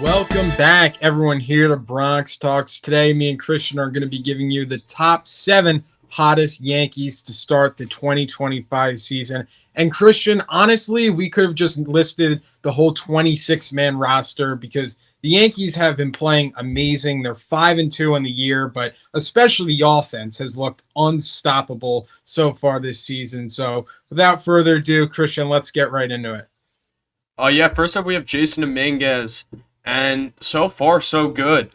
Welcome back, everyone, here to Bronx Talks. Today, me and Christian are going to be giving you the top 7 hottest Yankees to start the 2025 season. And Christian, honestly, we could have just listed the whole 26-man roster because the Yankees have been playing amazing. They're 5-2 on the year, but especially the offense has looked unstoppable so far this season. So without further ado, Christian, let's get right into it. First up we have Jason Dominguez, and so far so good.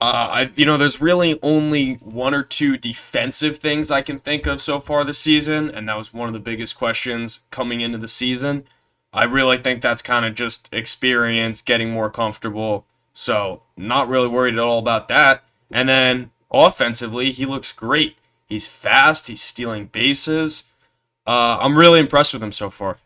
There's really only one or two defensive things I can think of so far this season, and that was one of the biggest questions coming into the season. I really think that's kind of just experience, getting more comfortable, so not really worried at all about that. And then offensively, he looks great. He's fast, he's stealing bases. I'm really impressed with him so far.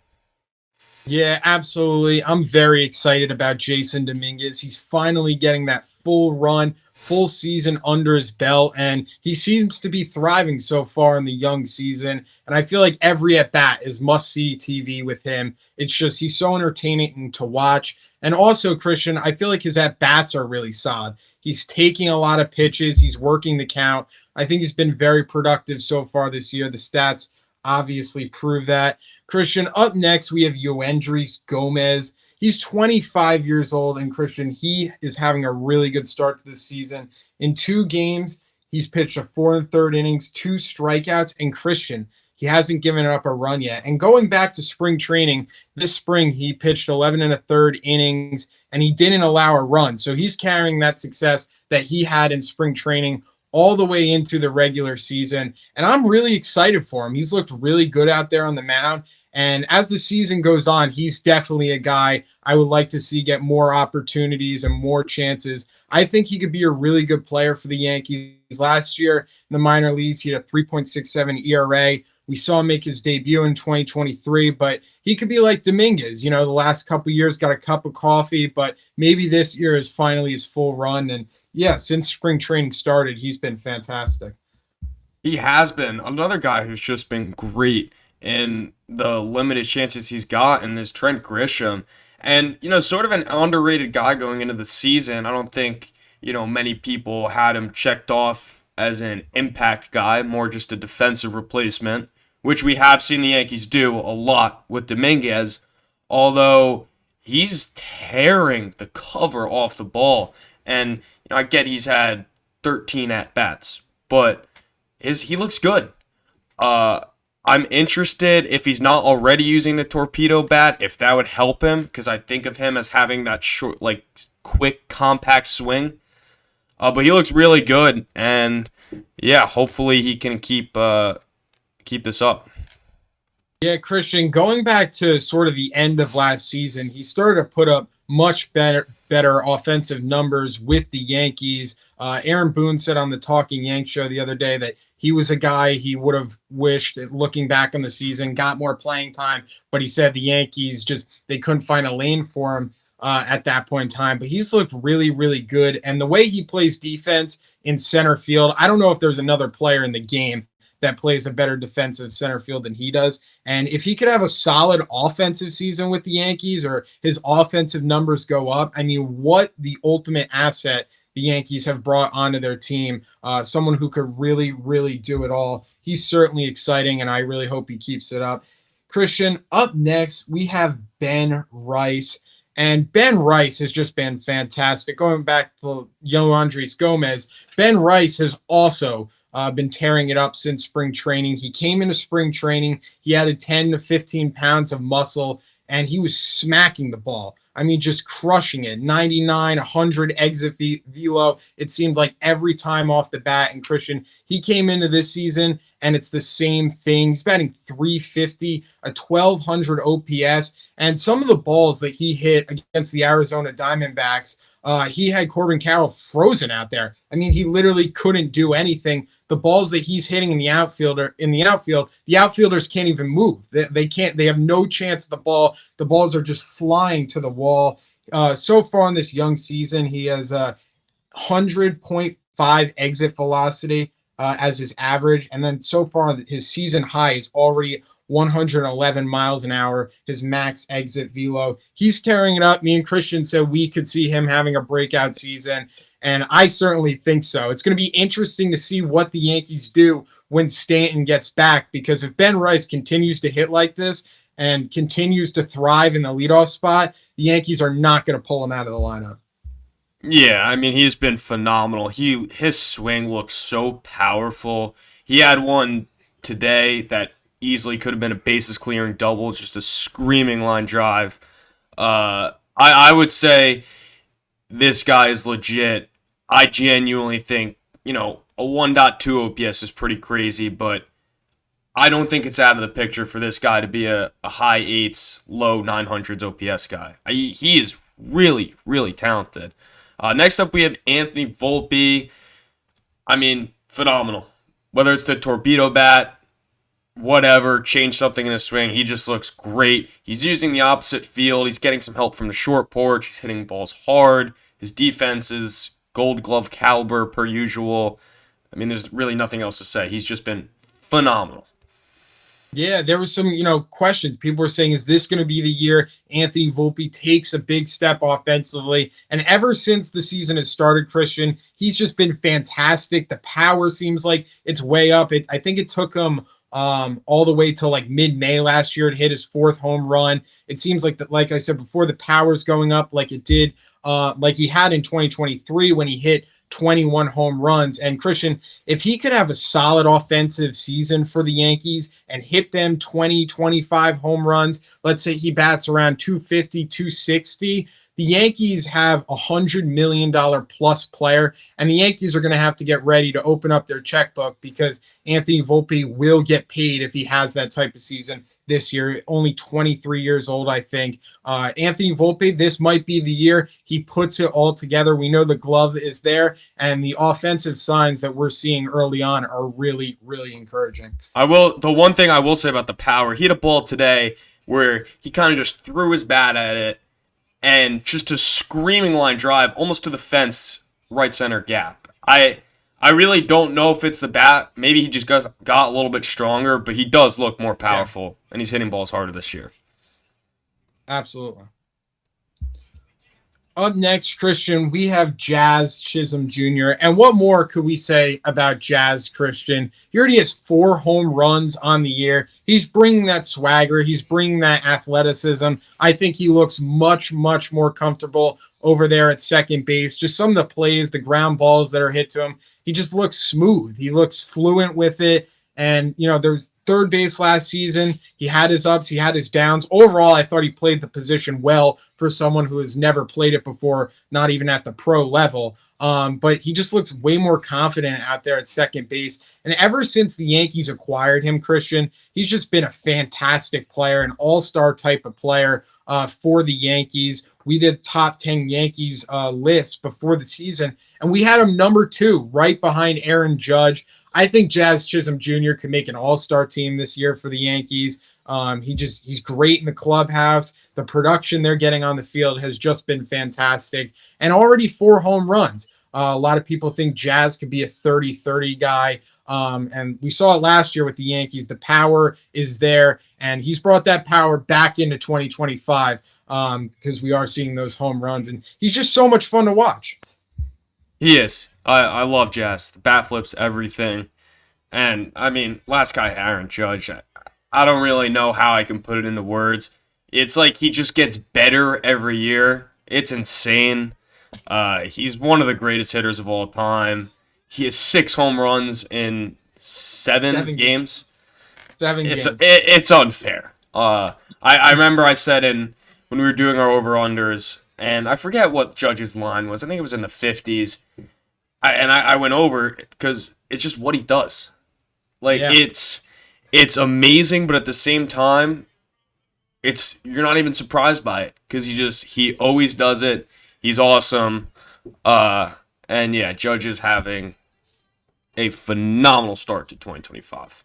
Yeah, absolutely. I'm very excited about Jason Dominguez. He's finally getting that full run, full season under his belt, and he seems to be thriving so far in the young season. And I feel like every at bat is must see TV with him. It's just he's so entertaining to watch. And also, Christian, I feel like his at bats are really solid. He's taking a lot of pitches, he's working the count. I think he's been very productive so far this year. The stats obviously prove that. Christian, up next, we have Yoendris Gomez. He's 25 years old, and Christian, he is having a really good start to this season. In 2 games, he's pitched a 4 1/3 innings, 2 strikeouts, and Christian, he hasn't given up a run yet. And going back to spring training, this spring he pitched 11 1/3 innings, and he didn't allow a run. So he's carrying that success that he had in spring training all the way into the regular season. And I'm really excited for him. He's looked really good out there on the mound. And as the season goes on, he's definitely a guy I would like to see get more opportunities and more chances. I think he could be a really good player for the Yankees. Last year in the minor leagues, he had a 3.67 ERA. We saw him make his debut in 2023, but he could be like Dominguez. You know, the last couple of years got a cup of coffee, but maybe this year is finally his full run. And yeah, since spring training started, he's been fantastic. He has been another guy who's just been great in the limited chances he's gotten is Trent Grisham. And, sort of an underrated guy going into the season. I don't think, many people had him checked off as an impact guy, more just a defensive replacement, which we have seen the Yankees do a lot with Dominguez, although he's tearing the cover off the ball. And, I get he's had 13 at-bats, but he looks good. I'm interested if he's not already using the torpedo bat, if that would help him, because I think of him as having that short, like quick, compact swing. But he looks really good, and yeah, hopefully he can keep this up. Yeah, Christian, going back to sort of the end of last season, he started to put up much better offensive numbers with the Yankees. Aaron Boone said on the Talking Yank show the other day that he was a guy he would have wished, looking back on the season, got more playing time, but he said the Yankees just they couldn't find a lane for him at that point in time. But he's looked really, really good, and the way he plays defense in center field, I don't know if there's another player in the game that plays a better defensive center field than he does. And if he could have a solid offensive season with the Yankees or his offensive numbers go up, I mean, what the ultimate asset the Yankees have brought onto their team, someone who could really, really do it all. He's certainly exciting, and I really hope he keeps it up. Christian, up next, we have Ben Rice. And Ben Rice has just been fantastic. Going back to Yoendris Gomez, Ben Rice has also been tearing it up since spring training. He came into spring training, he added 10 to 15 pounds of muscle, and he was smacking the ball. I mean, just crushing it. 99, 100 exit velo. It seemed like every time off the bat. And Christian, he came into this season, and it's the same thing. He's batting 350, a 1200 OPS, and some of the balls that he hit against the Arizona Diamondbacks, he had Corbin Carroll frozen out there. I mean, he literally couldn't do anything. The balls that he's hitting in the outfield, the outfilders can't even move. They can't. They have no chance at the ball. The balls are just flying to the wall. So far in this young season, he has 100.5 exit velocity as his average, and then so far his season high is already 111 miles an hour, his max exit velo. He's tearing it up. Me and Christian said we could see him having a breakout season, and I certainly think so. It's going to be interesting to see what the Yankees do when Stanton gets back, because if Ben Rice continues to hit like this and continues to thrive in the leadoff spot, the Yankees are not going to pull him out of the lineup. Yeah, I mean he's been phenomenal. His swing looks so powerful. He had one today that easily could have been a bases clearing double, just a screaming line drive. I would say this guy is legit. I genuinely think, a 1.2 OPS is pretty crazy, but I don't think it's out of the picture for this guy to be a high eights, low 900s OPS guy. He is really, really talented. Next up, we have Anthony Volpe. I mean, phenomenal. Whether it's the torpedo bat, whatever, change something in his swing, he just looks great. He's using the opposite field. He's getting some help from the short porch. He's hitting balls hard. His defense is gold glove caliber per usual. I mean, there's really nothing else to say. He's just been phenomenal. Yeah, there was some, questions. People were saying, is this going to be the year Anthony Volpe takes a big step offensively? And ever since the season has started, Christian, he's just been fantastic. The power seems like it's way up. I think it took him all the way till like mid-May last year to hit his fourth home run. It seems like that, like I said before, the power's going up like it did, like he had in 2023 when he hit 21 home runs. And Christian, if he could have a solid offensive season for the Yankees and hit them 20, 25 home runs, let's say he bats around 250, 260, the Yankees have $100 million plus player, and the Yankees are going to have to get ready to open up their checkbook, because Anthony Volpe will get paid if he has that type of season this year. Only 23 years old, I think. Anthony Volpe, this might be the year he puts it all together. We know the glove is there, and the offensive signs that we're seeing early on are really, really encouraging. The one thing I will say about the power, he had a ball today where he kind of just threw his bat at it, and just a screaming line drive almost to the fence right center gap. I really don't know if it's the bat. Maybe he just got a little bit stronger, but he does look more powerful, and he's hitting balls harder this year. Absolutely. Up next, Christian, we have Jazz Chisholm Jr. And what more could we say about Jazz, Christian? He already has 4 home runs on the year. He's bringing that swagger. He's bringing that athleticism. I think he looks much, much more comfortable over there at second base. Just some of the plays, the ground balls that are hit to him, he just looks smooth. He looks fluent with it. And, there's third base last season. He had his ups, he had his downs. Overall, I thought he played the position well for someone who has never played it before, not even at the pro level. But he just looks way more confident out there at second base. And ever since the Yankees acquired him, Christian, he's just been a fantastic player, an all-star type of player for the Yankees. We did top 10 Yankees list before the season, and we had him number 2, right behind Aaron Judge. I think Jazz Chisholm Jr. could make an all-star team this year for the Yankees. He's great in the clubhouse. The production they're getting on the field has just been fantastic, and already 4 home runs. A lot of people think Jazz could be a 30-30 guy. And we saw it last year with the Yankees. The power is there, and he's brought that power back into 2025 because we are seeing those home runs, and he's just so much fun to watch. He is. I love Jazz. The bat flips, everything. And, I mean, last guy, Aaron Judge, I don't really know how I can put it into words. It's like he just gets better every year. It's insane. He's one of the greatest hitters of all time. He has 6 home runs in 7 games. 7 games. It's unfair. I remember I said when we were doing our over-unders, and I forget what Judge's line was. I think it was in the 50s. I went over because it's just what he does. It's amazing, but at the same time, you're not even surprised by it because he always does it. He's awesome. And yeah, Judge is having a phenomenal start to 2025.